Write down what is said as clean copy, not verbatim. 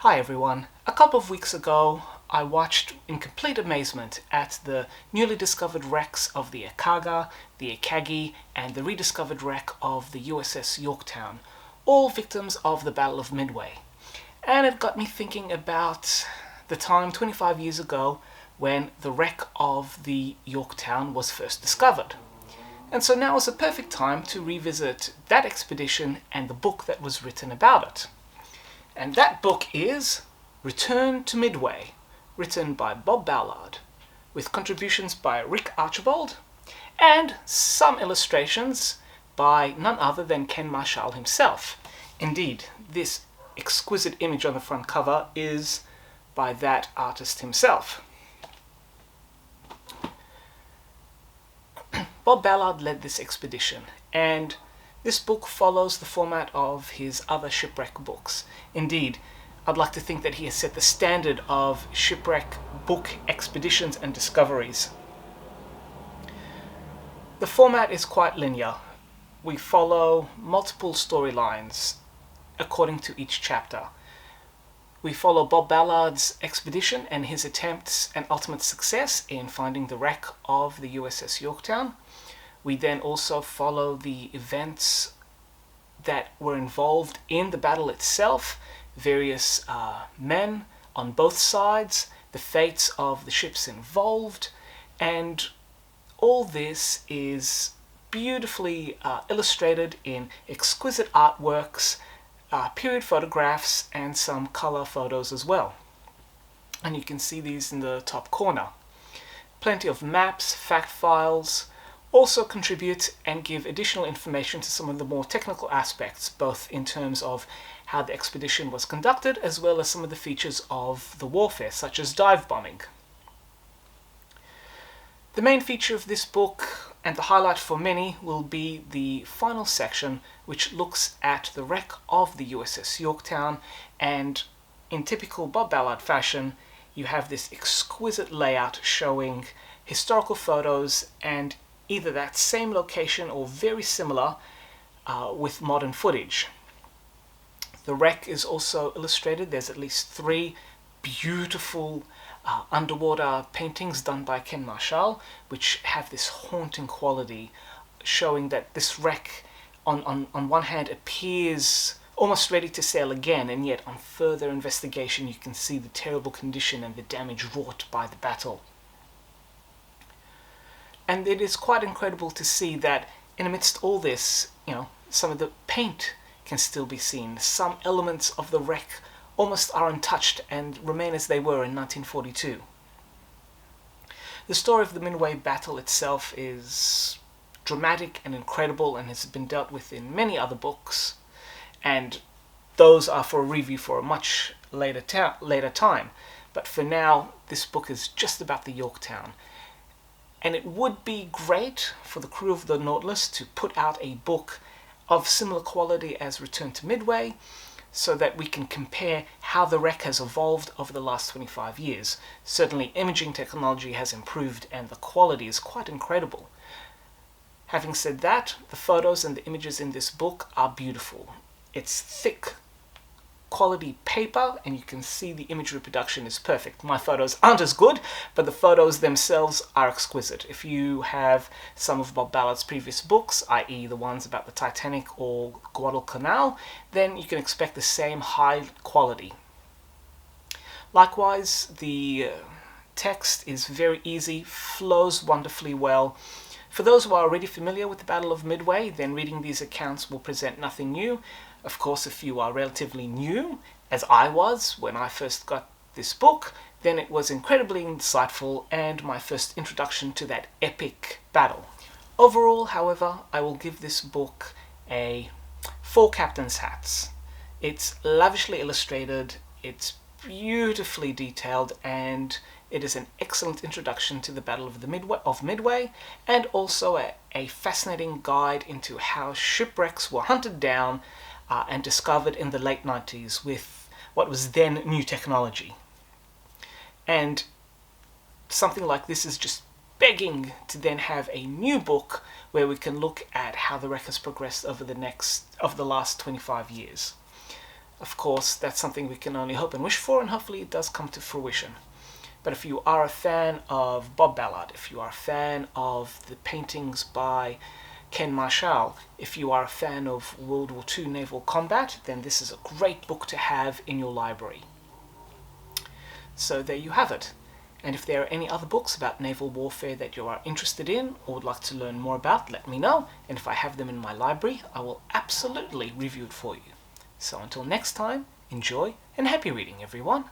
Hi everyone. A couple of weeks ago I watched in complete amazement at the newly discovered wrecks of the Akaga, the Akagi and the rediscovered wreck of the USS Yorktown, all victims of the Battle of Midway. And it got me thinking about the time 25 years ago when the wreck of the Yorktown was first discovered. And so now is a perfect time to revisit that expedition and the book that was written about it. And that book is Return to Midway, written by Bob Ballard, with contributions by Rick Archibald and some illustrations by none other than Ken Marschall himself. Indeed, this exquisite image on the front cover is by that artist himself. Bob Ballard led this expedition, and this book follows the format of his other shipwreck books. Indeed, I'd like to think that he has set the standard of shipwreck book expeditions and discoveries. The format is quite linear. We follow multiple storylines according to each chapter. We follow Bob Ballard's expedition and his attempts and ultimate success in finding the wreck of the USS Yorktown. We then also follow the events that were involved in the battle itself, various men on both sides, the fates of the ships involved, and all this is beautifully illustrated in exquisite artworks, period photographs, and some color photos as well. And you can see these in the top corner. Plenty of maps, fact files, also contribute and give additional information to some of the more technical aspects, both in terms of how the expedition was conducted as well as some of the features of the warfare, such as dive bombing. The main feature of this book, and the highlight for many, will be the final section, which looks at the wreck of the USS Yorktown, and in typical Bob Ballard fashion, you have this exquisite layout showing historical photos and either that same location or very similar with modern footage. The wreck is also illustrated. There's at least 3 beautiful underwater paintings done by Ken Marschall, which have this haunting quality, showing that this wreck on one hand appears almost ready to sail again, and yet on further investigation you can see the terrible condition and the damage wrought by the battle. And it is quite incredible to see that in amidst all this, some of the paint can still be seen. Some elements of the wreck almost are untouched and remain as they were in 1942. The story of the Midway battle itself is dramatic and incredible and has been dealt with in many other books, and those are for a review for a much later time. But for now, this book is just about the Yorktown. And it would be great for the crew of the Nautilus to put out a book of similar quality as Return to Midway, so that we can compare how the wreck has evolved over the last 25 years. Certainly imaging technology has improved and the quality is quite incredible. Having said that, the photos and the images in this book are beautiful. It's thick quality paper, and you can see the image reproduction is perfect. My photos aren't as good, but the photos themselves are exquisite. If you have some of Bob Ballard's previous books, i.e. the ones about the Titanic or Guadalcanal, then you can expect the same high quality. Likewise, the text is very easy, flows wonderfully well. For those who are already familiar with the Battle of Midway, then reading these accounts will present nothing new. Of course, if you are relatively new, as I was when I first got this book, then it was incredibly insightful and my first introduction to that epic battle. Overall, however, I will give this book a 4 captain's hats. It's lavishly illustrated, it's beautifully detailed, and it is an excellent introduction to the Battle of Midway, and also a fascinating guide into how shipwrecks were hunted down and discovered in the late 90s with what was then new technology. And something like this is just begging to then have a new book where we can look at how the wreck has progressed over the last 25 years. Of course, that's something we can only hope and wish for, and hopefully it does come to fruition. But if you are a fan of Bob Ballard, if you are a fan of the paintings by Ken Marschall, if you are a fan of World War II naval combat, then this is a great book to have in your library. So there you have it. And if there are any other books about naval warfare that you are interested in or would like to learn more about, let me know. And if I have them in my library, I will absolutely review it for you. So until next time, enjoy and happy reading, everyone.